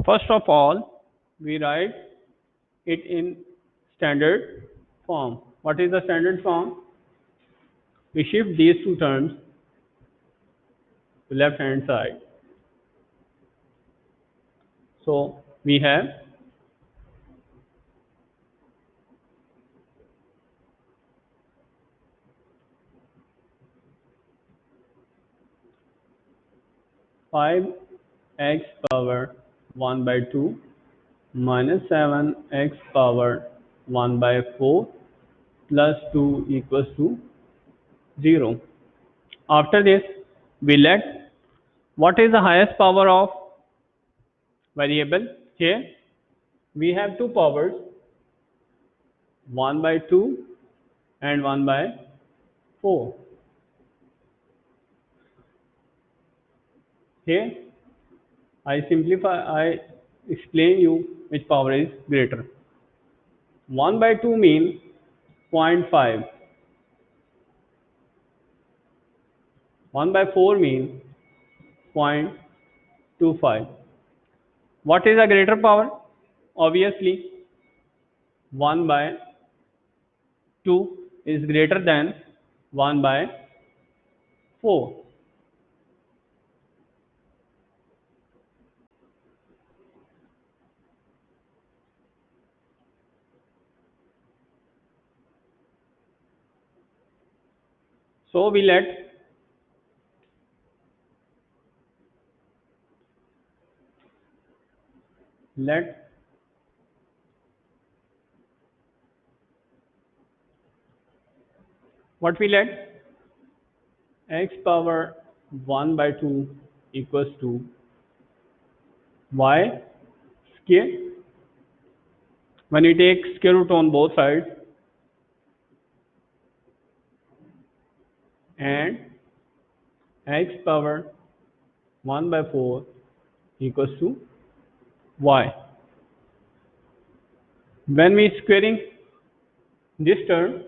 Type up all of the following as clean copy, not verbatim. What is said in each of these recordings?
First of all, we write it in standard form. What is the standard form? We shift these two terms to left hand side. So we have 5x power 1 by 2 minus 7x power 1 by 4 plus 2 equals to 0. After this, we let what is the highest power of variable? Here we have two powers, 1 by 2 and 1 by 4. Here I explain you which power is greater. 1 by 2 means 0.5. 1 by 4 means 0.25. What is a greater power? Obviously, 1 by 2 is greater than 1 by 4. So we let what we let x power 1 by 2 equals to y square. When we take square root on both sides and x power 1 by 4 equals to y. When we squaring this term,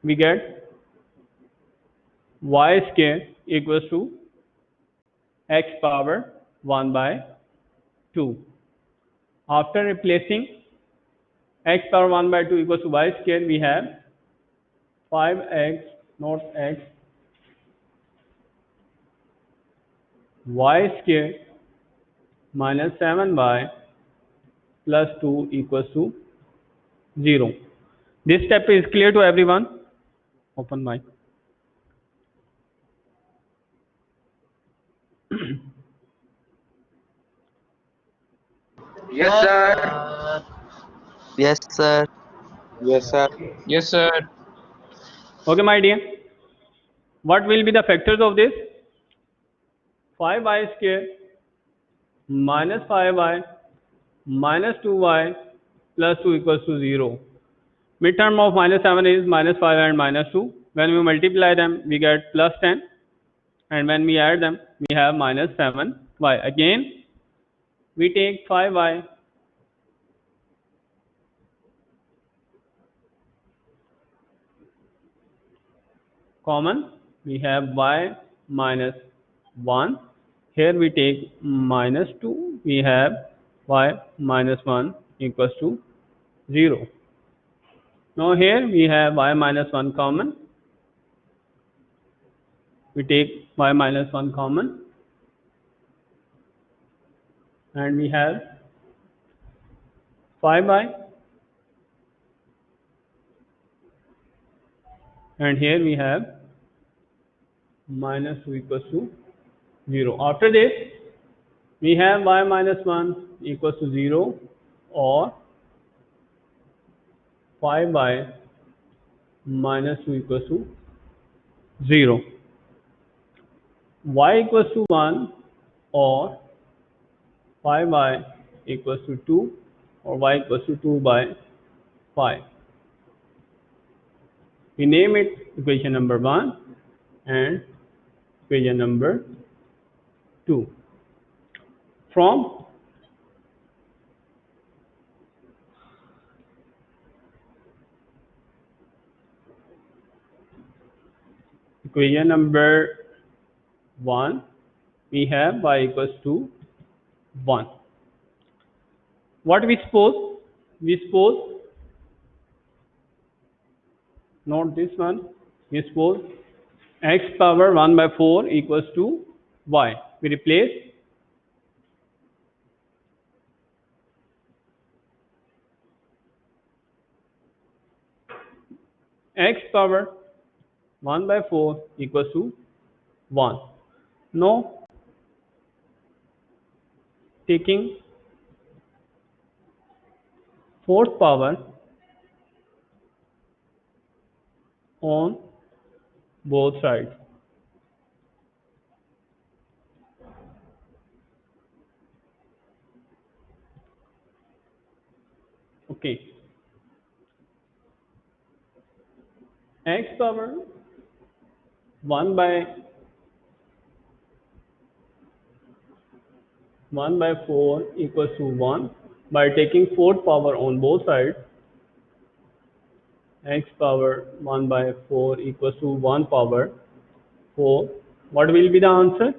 we get y square equals to x power 1 by 2. After replacing x power 1 by 2 equals to y square, we have 5x not x y square minus 7y plus 2 equals to 0. This step is clear to everyone? Open mic. Yes, sir. Yes, sir. Yes, sir. Yes, sir. Okay, my dear. What will be the factors of this? 5y square minus 5y minus 2y plus 2 equals to 0. Midterm of minus 7 is minus 5 and minus 2. When we multiply them, we get plus 10. And when we add them, we have minus 7y. Again, we take 5y common. We have y minus 1. Here we take minus 2. We have y minus 1 equals to 0. Now here we have y minus 1 common. We take y minus 1 common. And we have 5y. And here we have minus 2 equals to 0. After this, we have y minus 1 equals to 0 or 5y minus 2 equals to 0. Y equals to 1 or 5y equals to 2 or y equals to 2 by 5. We name it equation number 1 and equation number 2. From equation number 1, we have y equals to 1. What we suppose? We suppose, not this one, we suppose x power 1 by 4 equals to y. We replace x power 1 by 4 equals to 1. Now, taking fourth power on both sides. Okay. X power 1 by 4 equals to 1 by taking fourth power on both sides. X power 1 by 4 equals to 1 power 4. What will be the answer?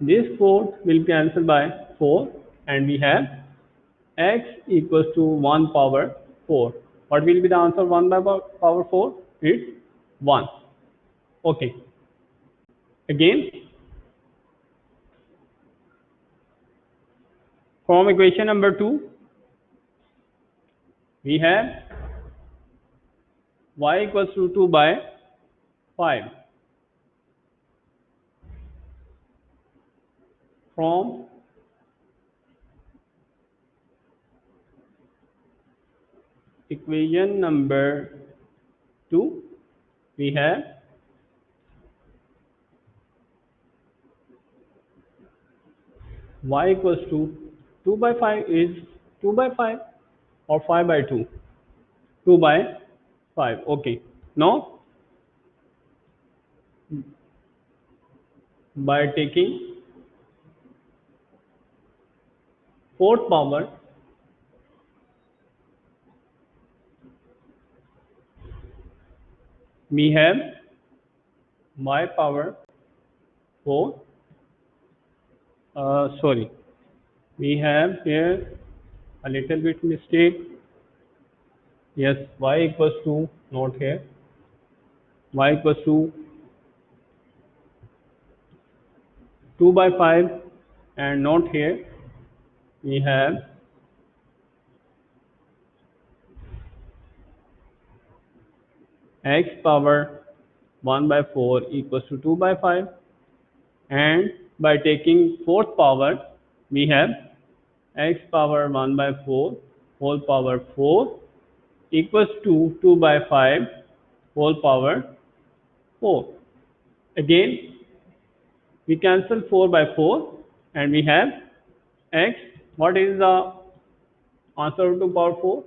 This 4 will be cancelled by 4 and we have x equals to 1 power 4. What will be the answer of 1 by power 4? It's 1. Okay. Again, from equation number 2, we have y equals to 2 by 5. From equation number 2, we have y equals to 2 by 5 is 2 by 5 or 5 by 2? 2 by 5. Okay. Now, by taking fourth power, we have y power 4. Sorry, we have here a little bit mistake. Yes, y equals to, not here, y equals to 2 by 5 and not here. We have x power 1 by 4 equals to 2 by 5, and by taking fourth power we have x power 1 by 4 whole power 4 equals to 2 by 5 whole power 4. Again, we cancel 4 by 4 and we have x. What is the answer to power 4?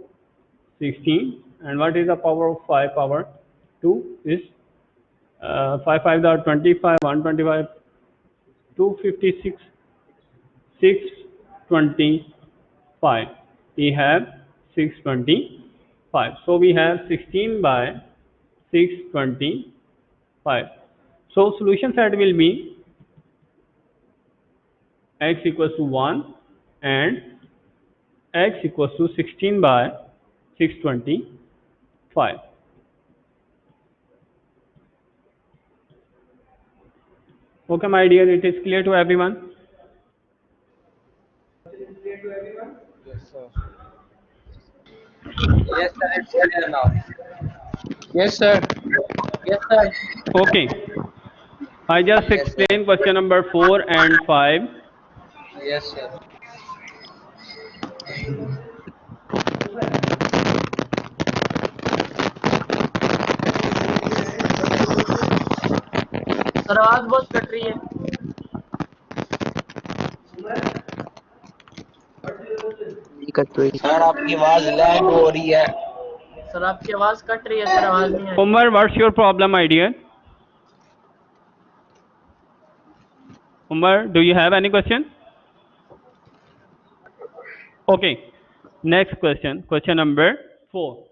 16. And what is the power of 5 power 2 is 5 5 are 25, 125, 256, 625. We have 625. So we have 16 by 625. So solution set will be x equals to 1 and x equals to 16 by 625. Okay, my dear, it is clear to everyone? Yes, sir. Yes, sir. It's clear now. Yes, sir. Yes, sir. Okay, I just Yes, sir. explained question number 4 and 5. Yes, sir. Sir आवाज बहुत cut रही है sir आपकी आवाज lag हो रही है। Sir आपकी आवाज कट रही है सर आवाज नहीं आ रही Umar, what's your problem, my dear? Umar, do you have any question? Okay, next question, question number 4.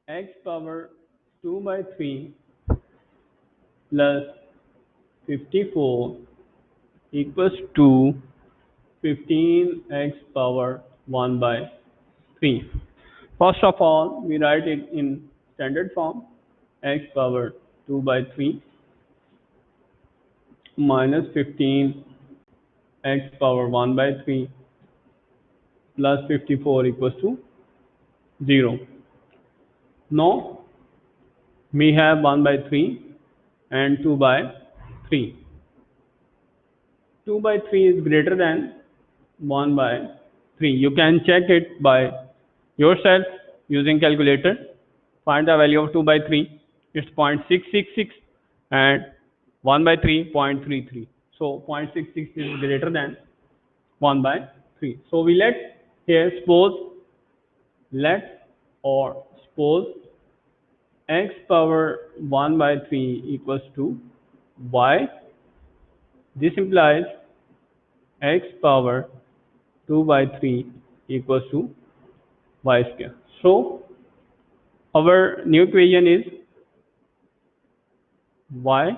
x power 2 by 3 plus 54 equals to 15x power 1 by 3. First of all, we write it in standard form, x power 2 by 3 minus 15 x power 1 by 3 plus 54 equals to 0. Now we have 1 by 3 and 2 by 3. 2 by 3 is greater than 1 by 3. You can check it by yourself using calculator. Find the value of 2 by 3. It's 0.666 and 1 by 3 0.33. So 0.66 is greater than 1 by 3. So we suppose x power 1 by 3 equals to y. This implies x power 2 by 3 equals to y square. So our new equation is y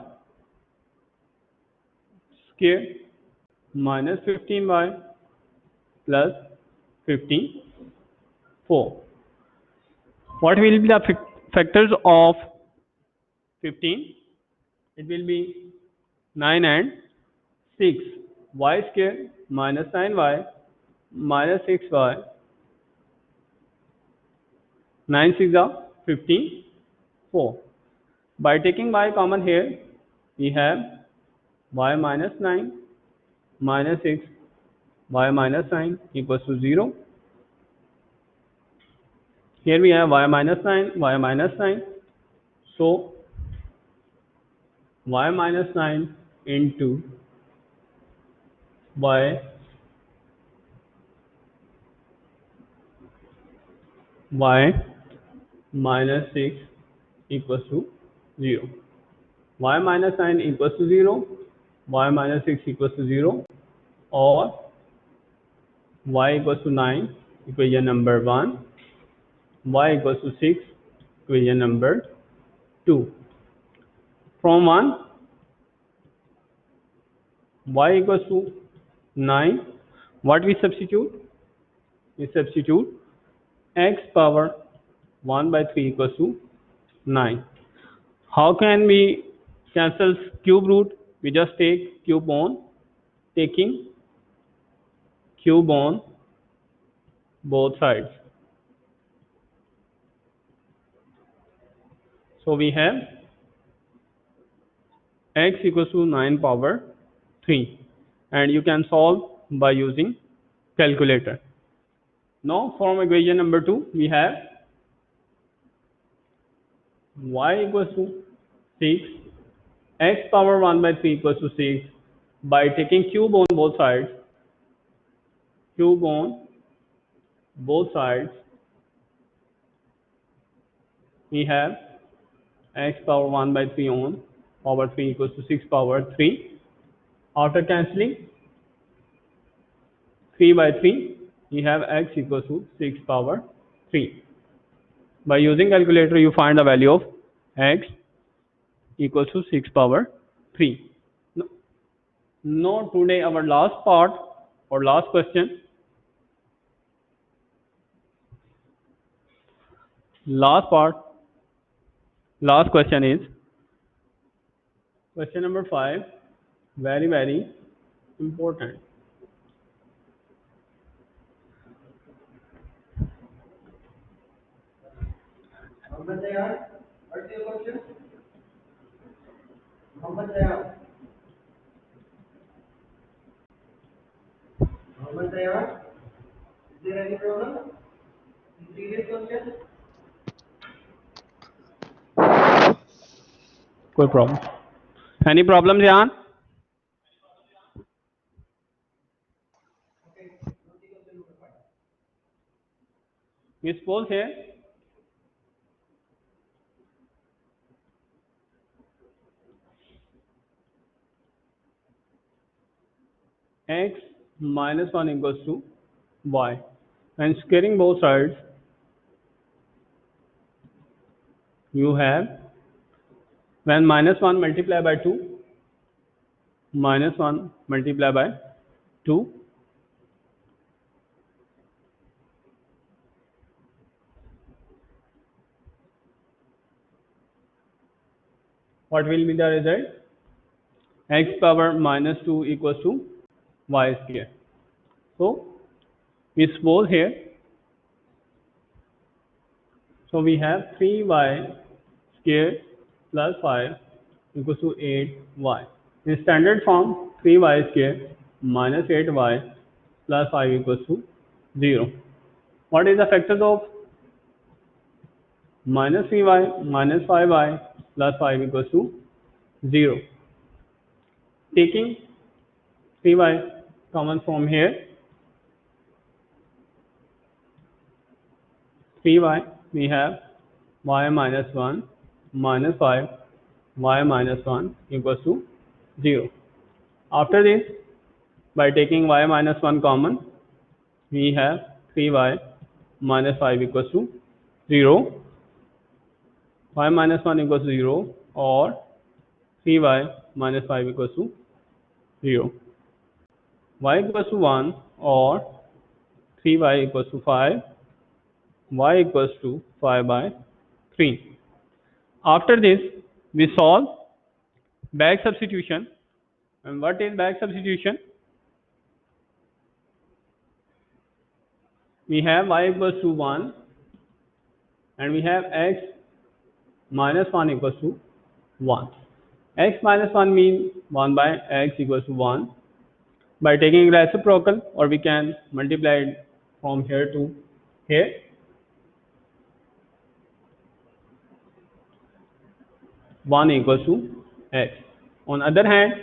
square minus 15y plus 54. What will be the factors of 15? It will be 9 and 6. Y square minus 9y minus 6y. 9 6 are 54. By taking y common here, we have y minus 9 minus 6 y minus 9 equals to 0. Here we have y minus 9 y minus 9. So y minus 9 into y minus 6 equals to 0. Y minus 9 equals to 0, y minus 6 equals to 0, or y equals to 9, equation number 1, y equals to 6, equation number 2. From 1, y equals to 9, what we substitute? We substitute x power 1 by 3 equals to 9. How can we cancel cube root? We just take cube on, taking cube on both sides. So we have x equals to 9 power 3, and you can solve by using calculator. Now from equation number 2, we have y equals to 6, x power 1 by 3 equals to 6. By taking cube on both sides, we have x power 1 by 3 on power 3 equals to 6 power 3. After cancelling 3 by 3, we have x equals to 6 power 3. By using calculator, you find the value of x equals to 6 power 3. Now today our last part or last question. Last question is question number 5. Very, very important. Muhammad Dayan, what's your question? Muhammad Dayan. Muhammad Dayan, is there any problem in previous question? कोई problem? Any problem, Jan? We suppose here x minus 1 equals to y, and squaring both sides, you have, when minus 1 multiply by 2, minus 1 multiply by 2, what will be the result? X power minus 2 equals to y square. So we suppose here, so we have 3y square plus 5 equals to 8y. In standard form, 3y square minus 8y plus 5 equals to 0. What is the factors of minus 3y minus 5y plus 5 equals to 0? Taking 3y common from here, 3y, we have y minus 1 minus 5 y minus 1 equals to 0. After this, by taking y minus 1 common, we have 3y minus 5 equals to 0. Y minus 1 equals to 0, or 3y minus 5 equals to 0. Y equals to 1, or 3y equals to 5. Y equals to 5 by 3. After this, we solve back substitution. And what is back substitution? We have y equals to 1, and we have x minus 1 equals to 1. X minus 1 means 1 by x equals to 1. By taking reciprocal, or we can multiply it from here to here. One equals to x. On other hand,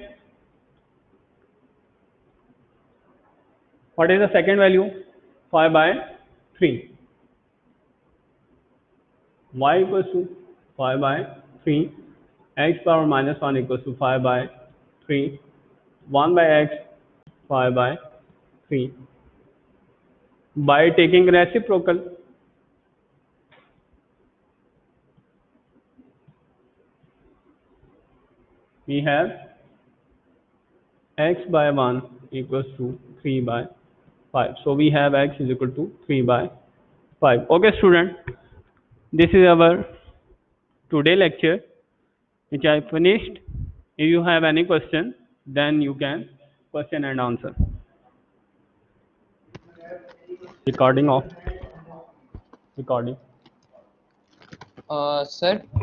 what is the second value? 5 by 3. Y equals to 5 by 3. X power minus 1 equals to 5 by 3. 1 by x, 5 by 3. By taking reciprocal, we have x by 1 equals to 3 by 5. So we have x is equal to 3 by 5. Okay, student, this is our today lecture, which I finished. If you have any question, then you can question and answer. Recording off. Recording. Sir.